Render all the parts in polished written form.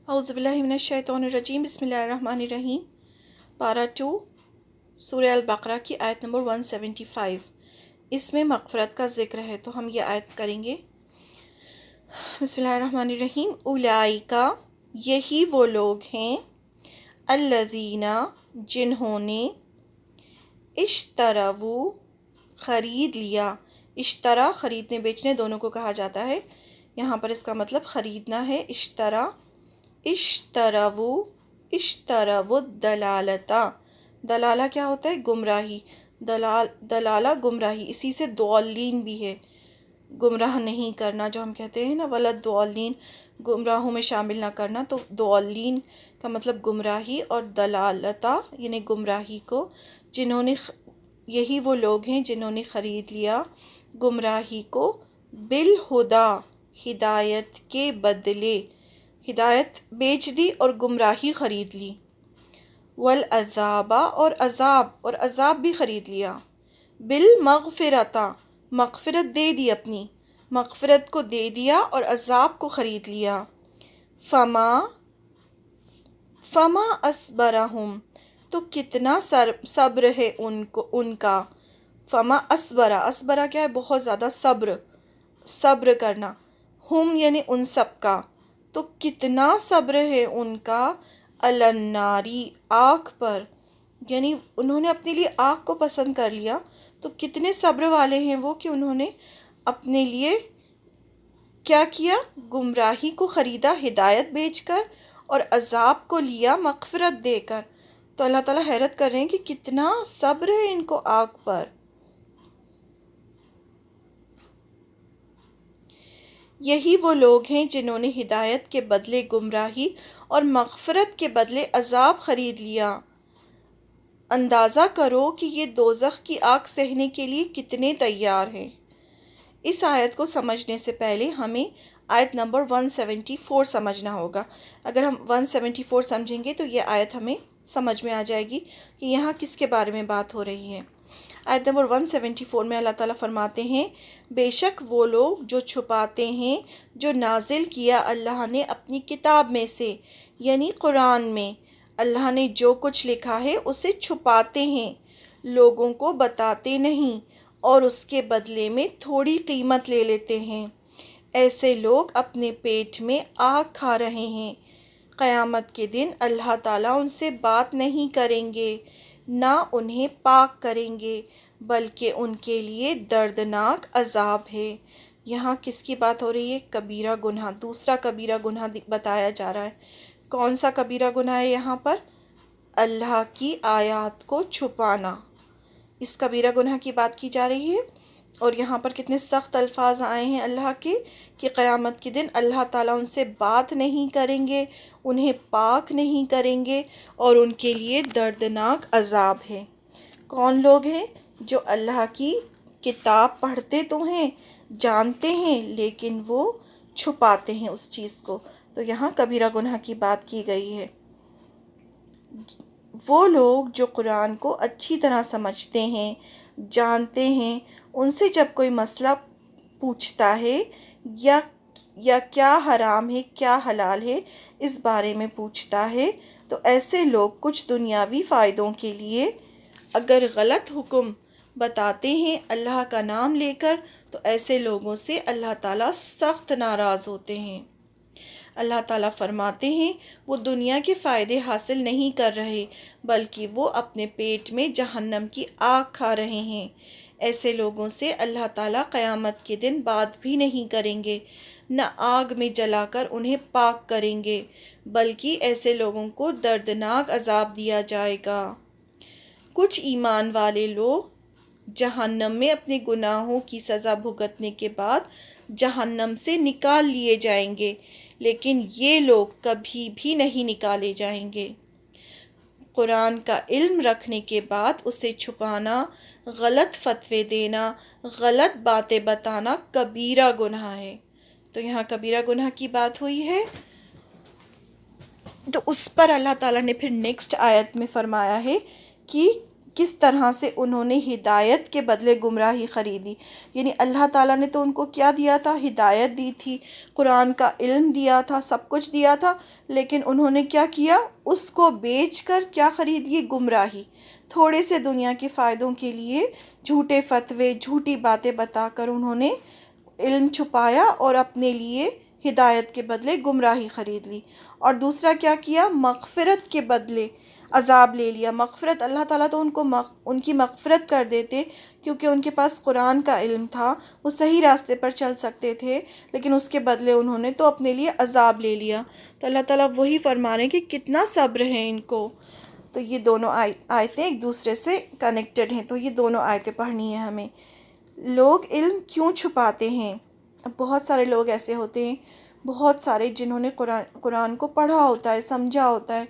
اعوذ باللہ من الشیطان الرجیم بسم اللہ الرحمن الرحیم۔ پارہ 2 سورہ البقرہ کی آیت نمبر 175، اس میں مغفرت کا ذکر ہے، تو ہم یہ آیت کریں گے۔ بسم اللہ الرحمن الرحیم۔ اولئک، یہی وہ لوگ ہیں، الذین، جنہوں نے، اشتروا، خرید لیا۔ اشترا خریدنے بیچنے دونوں کو کہا جاتا ہے، یہاں پر اس کا مطلب خریدنا ہے۔ اشتروا دلالتا، دلالہ کیا ہوتا ہے؟ گمراہی۔ دلالہ گمراہی، اسی سے ضالین بھی ہے، گمراہ نہیں کرنا، جو ہم کہتے ہیں نا ولد، گمراہوں میں شامل نہ کرنا، تو ضالین کا مطلب گمراہی، اور دلالتا یعنی گمراہی کو، جنہوں نے، یہی وہ لوگ ہیں جنہوں نے خرید لیا گمراہی کو، بالہدا، ہدایت کے بدلے، ہدایت بیچ دی اور گمراہی خرید لی، والعذاب، اور عذاب بھی خرید لیا، بالمغفرتا، مغفرت دے دی، اپنی مغفرت کو دے دیا اور عذاب کو خرید لیا، فما اصبرہم، تو کتنا صبر ہے ان کا، فما اسبرا کیا ہے؟ بہت زیادہ صبر کرنا، ہم یعنی ان سب کا، تو کتنا صبر ہے ان کا، علی الناری، آگ پر، یعنی انہوں نے اپنے لیے آگ کو پسند کر لیا، تو کتنے صبر والے ہیں وہ کہ انہوں نے اپنے لیے کیا کیا؟ گمراہی کو خریدا ہدایت بیچ کر، اور عذاب کو لیا مغفرت دے کر۔ تو اللہ تعالیٰ حیرت کر رہے ہیں کہ کتنا صبر ہے ان کو آگ پر۔ یہی وہ لوگ ہیں جنہوں نے ہدایت کے بدلے گمراہی اور مغفرت کے بدلے عذاب خرید لیا۔ اندازہ کرو کہ یہ دوزخ کی آگ سہنے کے لیے کتنے تیار ہیں۔ اس آیت کو سمجھنے سے پہلے ہمیں آیت نمبر 174 سمجھنا ہوگا۔ اگر ہم 174 سمجھیں گے تو یہ آیت ہمیں سمجھ میں آ جائے گی کہ یہاں کس کے بارے میں بات ہو رہی ہے۔ آیت نمبر 174 میں اللہ تعالیٰ فرماتے ہیں، بے شک وہ لوگ جو چھپاتے ہیں جو نازل کیا اللہ نے اپنی کتاب میں سے، یعنی قرآن میں اللہ نے جو کچھ لکھا ہے اسے چھپاتے ہیں، لوگوں کو بتاتے نہیں، اور اس کے بدلے میں تھوڑی قیمت لے لیتے ہیں۔ ایسے لوگ اپنے پیٹ میں آگ کھا رہے ہیں۔ قیامت کے دن اللہ تعالیٰ ان سے بات نہیں کریں گے، نہ انہیں پاک کریں گے، بلکہ ان کے لیے دردناک عذاب ہے۔ یہاں کس کی بات ہو رہی ہے؟ کبیرہ گناہ، دوسرا کبیرہ گناہ بتایا جا رہا ہے۔ کون سا کبیرہ گناہ ہے یہاں پر؟ اللہ کی آیات کو چھپانا، اس کبیرہ گناہ کی بات کی جا رہی ہے۔ اور یہاں پر کتنے سخت الفاظ آئے ہیں اللہ کے، کہ قیامت کے دن اللہ تعالیٰ ان سے بات نہیں کریں گے، انہیں پاک نہیں کریں گے، اور ان کے لیے دردناک عذاب ہے۔ کون لوگ ہیں؟ جو اللہ کی کتاب پڑھتے تو ہیں، جانتے ہیں، لیکن وہ چھپاتے ہیں اس چیز کو، تو یہاں کبیرہ گناہ کی بات کی گئی ہے۔ وہ لوگ جو قرآن کو اچھی طرح سمجھتے ہیں، جانتے ہیں، ان سے جب کوئی مسئلہ پوچھتا ہے یا کیا حرام ہے کیا حلال ہے اس بارے میں پوچھتا ہے، تو ایسے لوگ کچھ دنیاوی فائدوں کے لیے اگر غلط حکم بتاتے ہیں اللہ کا نام لے کر، تو ایسے لوگوں سے اللہ تعالیٰ سخت ناراض ہوتے ہیں۔ اللہ تعالیٰ فرماتے ہیں، وہ دنیا کے فائدے حاصل نہیں کر رہے، بلکہ وہ اپنے پیٹ میں جہنم کی آگ کھا رہے ہیں۔ ایسے لوگوں سے اللہ تعالیٰ قیامت کے دن بات بھی نہیں کریں گے، نہ آگ میں جلا کر انہیں پاک کریں گے، بلکہ ایسے لوگوں کو دردناک عذاب دیا جائے گا۔ کچھ ایمان والے لوگ جہنم میں اپنے گناہوں کی سزا بھگتنے کے بعد جہنم سے نکال لیے جائیں گے، لیکن یہ لوگ کبھی بھی نہیں نکالے جائیں گے۔ قرآن کا علم رکھنے کے بعد اسے چھپانا، غلط فتوے دینا، غلط باتیں بتانا کبیرہ گناہ ہے۔ تو یہاں کبیرہ گناہ کی بات ہوئی ہے، تو اس پر اللہ تعالیٰ نے پھر نیکسٹ آیت میں فرمایا ہے کہ کس طرح سے انہوں نے ہدایت کے بدلے گمراہی خریدی. یعنی اللہ تعالیٰ نے تو ان کو کیا دیا تھا؟ ہدایت دی تھی، قرآن کا علم دیا تھا، سب کچھ دیا تھا، لیکن انہوں نے کیا کیا؟ اس کو بیچ کر کیا خریدی؟ گمراہی. تھوڑے سے دنیا کے فائدوں کے لیے جھوٹے فتوے، جھوٹی باتیں بتا کر انہوں نے علم چھپایا اور اپنے لیے ہدایت کے بدلے گمراہی خرید لی. اور دوسرا کیا کیا؟ مغفرت کے بدلے عذاب لے لیا. مغفرت، اللہ تعالیٰ تو ان کی مغفرت کر دیتے کیونکہ ان کے پاس قرآن کا علم تھا، وہ صحیح راستے پر چل سکتے تھے، لیکن اس کے بدلے انہوں نے تو اپنے لیے عذاب لے لیا. تو اللہ تعالیٰ وہی فرما رہے ہیں کہ کتنا صبر ہے ان کو. تو یہ دونوں آیتیں ایک دوسرے سے کنیکٹڈ ہیں، تو یہ دونوں آیتیں پڑھنی ہیں ہمیں. لوگ علم کیوں چھپاتے ہیں؟ بہت سارے لوگ ایسے ہوتے ہیں، بہت سارے جنہوں نے قرآن کو پڑھا ہوتا ہے، سمجھا ہوتا ہے،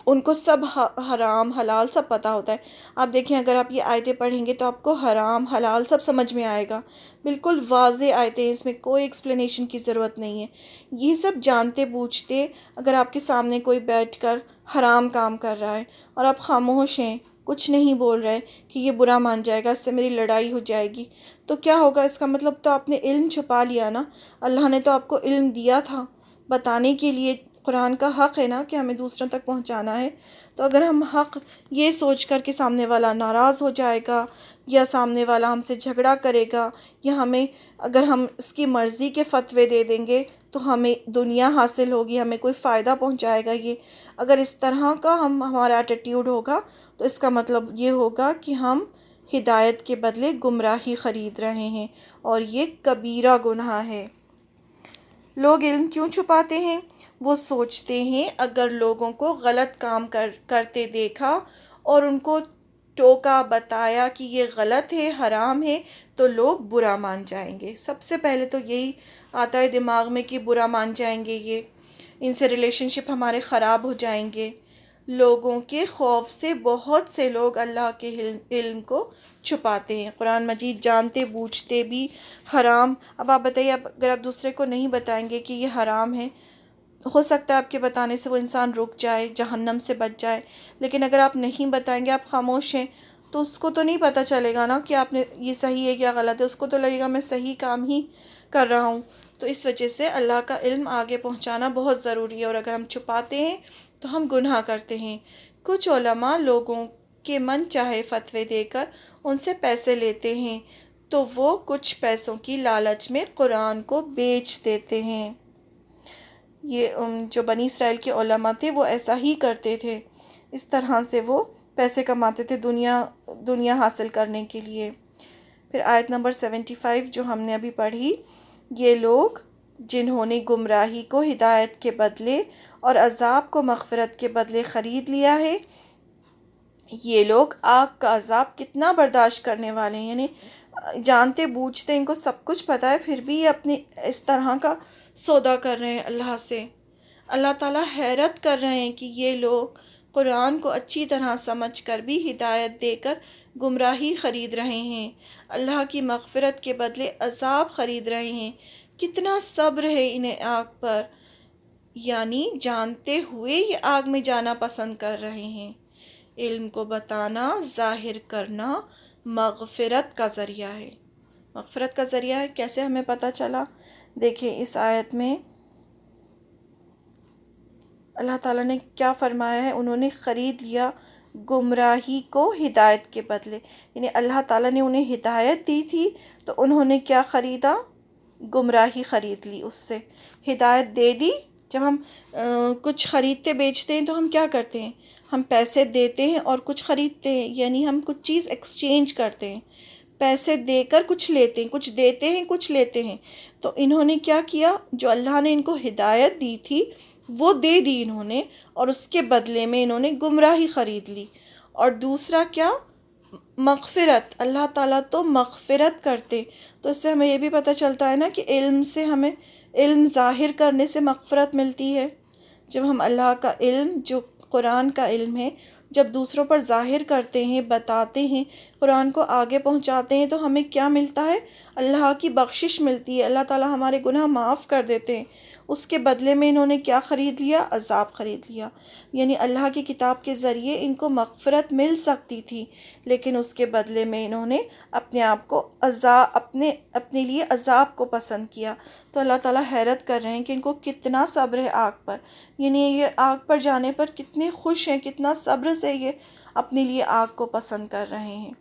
ان کو سب حرام حلال سب پتہ ہوتا ہے. آپ دیکھیں، اگر آپ یہ آیتیں پڑھیں گے تو آپ کو حرام حلال سب سمجھ میں آئے گا. بالکل واضح آیتیں، اس میں کوئی ایکسپلینیشن کی ضرورت نہیں ہے. یہ سب جانتے بوجھتے اگر آپ کے سامنے کوئی بیٹھ کر حرام کام کر رہا ہے اور آپ خاموش ہیں، کچھ نہیں بول رہے کہ یہ برا مان جائے گا، اس سے میری لڑائی ہو جائے گی، تو کیا ہوگا؟ اس کا مطلب تو آپ نے علم چھپا لیا نا. اللہ نے تو آپ کو علم دیا تھا بتانے کے لیے. قرآن کا حق ہے نا کہ ہمیں دوسروں تک پہنچانا ہے. تو اگر ہم حق یہ سوچ کر کہ سامنے والا ناراض ہو جائے گا یا سامنے والا ہم سے جھگڑا کرے گا یا اگر ہم اس کی مرضی کے فتوے دے دیں گے تو ہمیں دنیا حاصل ہوگی، ہمیں کوئی فائدہ پہنچائے گا یہ. اگر اس طرح کا ہمارا ایٹیٹیوڈ ہوگا تو اس کا مطلب یہ ہوگا کہ ہم ہدایت کے بدلے گمراہی خرید رہے ہیں، اور یہ کبیرہ گناہ ہے. لوگ علم کیوں چھپاتے ہیں؟ وہ سوچتے ہیں اگر لوگوں کو غلط کام کرتے دیکھا اور ان کو ٹوکا، بتایا کہ یہ غلط ہے، حرام ہے، تو لوگ برا مان جائیں گے. سب سے پہلے تو یہی آتا ہے دماغ میں کہ برا مان جائیں گے، ان سے ریلیشن شپ ہمارے خراب ہو جائیں گے. لوگوں کے خوف سے بہت سے لوگ اللہ کے علم کو چھپاتے ہیں. قرآن مجید جانتے بوجھتے بھی حرام. اب آپ بتائیے، اگر آپ دوسرے کو نہیں بتائیں گے کہ یہ حرام ہے، ہو سکتا ہے آپ کے بتانے سے وہ انسان رک جائے، جہنم سے بچ جائے. لیکن اگر آپ نہیں بتائیں گے، آپ خاموش ہیں، تو اس کو تو نہیں پتہ چلے گا نا کہ آپ نے یہ صحیح ہے کیا غلط ہے. اس کو تو لگے گا میں صحیح کام ہی کر رہا ہوں. تو اس وجہ سے اللہ کا علم آگے پہنچانا بہت ضروری ہے، اور اگر ہم چھپاتے ہیں تو ہم گناہ کرتے ہیں. کچھ علماء لوگوں کے من چاہے فتوے دے کر ان سے پیسے لیتے ہیں، تو وہ کچھ پیسوں کی لالچ میں قرآن کو بیچ دیتے ہیں. یہ جو بنی اسرائیل کے علماء تھے وہ ایسا ہی کرتے تھے. اس طرح سے وہ پیسے کماتے تھے دنیا حاصل کرنے کے لیے. پھر آیت نمبر 75 جو ہم نے ابھی پڑھی، یہ لوگ جنہوں نے گمراہی کو ہدایت کے بدلے اور عذاب کو مغفرت کے بدلے خرید لیا ہے، یہ لوگ آگ کا عذاب کتنا برداشت کرنے والے ہیں. یعنی جانتے بوجھتے ان کو سب کچھ پتہ ہے، پھر بھی یہ اپنے اس طرح کا سودا کر رہے ہیں اللہ سے. اللہ تعالیٰ حیرت کر رہے ہیں کہ یہ لوگ قرآن کو اچھی طرح سمجھ کر بھی ہدایت دے کر گمراہی خرید رہے ہیں، اللہ کی مغفرت کے بدلے عذاب خرید رہے ہیں. کتنا صبر ہے انہیں آگ پر، یعنی جانتے ہوئے یہ آگ میں جانا پسند کر رہے ہیں. علم کو بتانا، ظاہر کرنا مغفرت کا ذریعہ ہے. مغفرت کا ذریعہ ہے، کیسے ہمیں پتہ چلا؟ دیکھیں اس آیت میں اللہ تعالیٰ نے کیا فرمایا ہے. انہوں نے خرید لیا گمراہی کو ہدایت کے بدلے. یعنی اللہ تعالیٰ نے انہیں ہدایت دی تھی تو انہوں نے کیا خریدا؟ گمراہی خرید لی. اس سے ہدایت دے دی. جب ہم کچھ خریدتے بیچتے ہیں تو ہم کیا کرتے ہیں؟ ہم پیسے دیتے ہیں اور کچھ خریدتے ہیں، یعنی ہم کچھ چیز ایکسچینج کرتے ہیں. پیسے دے کر کچھ لیتے ہیں، کچھ دیتے ہیں، کچھ لیتے ہیں. تو انہوں نے کیا کیا؟ جو اللہ نے ان کو ہدایت دی تھی وہ دے دی انہوں نے، اور اس کے بدلے میں انہوں نے گمراہی خرید لی. اور دوسرا کیا؟ مغفرت. اللہ تعالیٰ تو مغفرت کرتے. تو اس سے ہمیں یہ بھی پتہ چلتا ہے نا کہ علم ظاہر کرنے سے مغفرت ملتی ہے. جب ہم اللہ کا علم، جو قرآن کا علم ہے، جب دوسروں پر ظاہر کرتے ہیں، بتاتے ہیں، قرآن کو آگے پہنچاتے ہیں، تو ہمیں کیا ملتا ہے؟ اللہ کی بخشش ملتی ہے. اللہ تعالیٰ ہمارے گناہ معاف کر دیتے ہیں. اس کے بدلے میں انہوں نے کیا خرید لیا؟ عذاب خرید لیا۔ یعنی اللہ کی کتاب کے ذریعے ان کو مغفرت مل سکتی تھی، لیکن اس کے بدلے میں انہوں نے اپنے آپ کو اپنے لیے عذاب کو پسند کیا۔ تو اللہ تعالیٰ حیرت کر رہے ہیں کہ ان کو کتنا صبر ہے آگ پر، یعنی یہ آگ پر جانے پر کتنے خوش ہیں، کتنا صبر سے یہ اپنے لیے آگ کو پسند کر رہے ہیں۔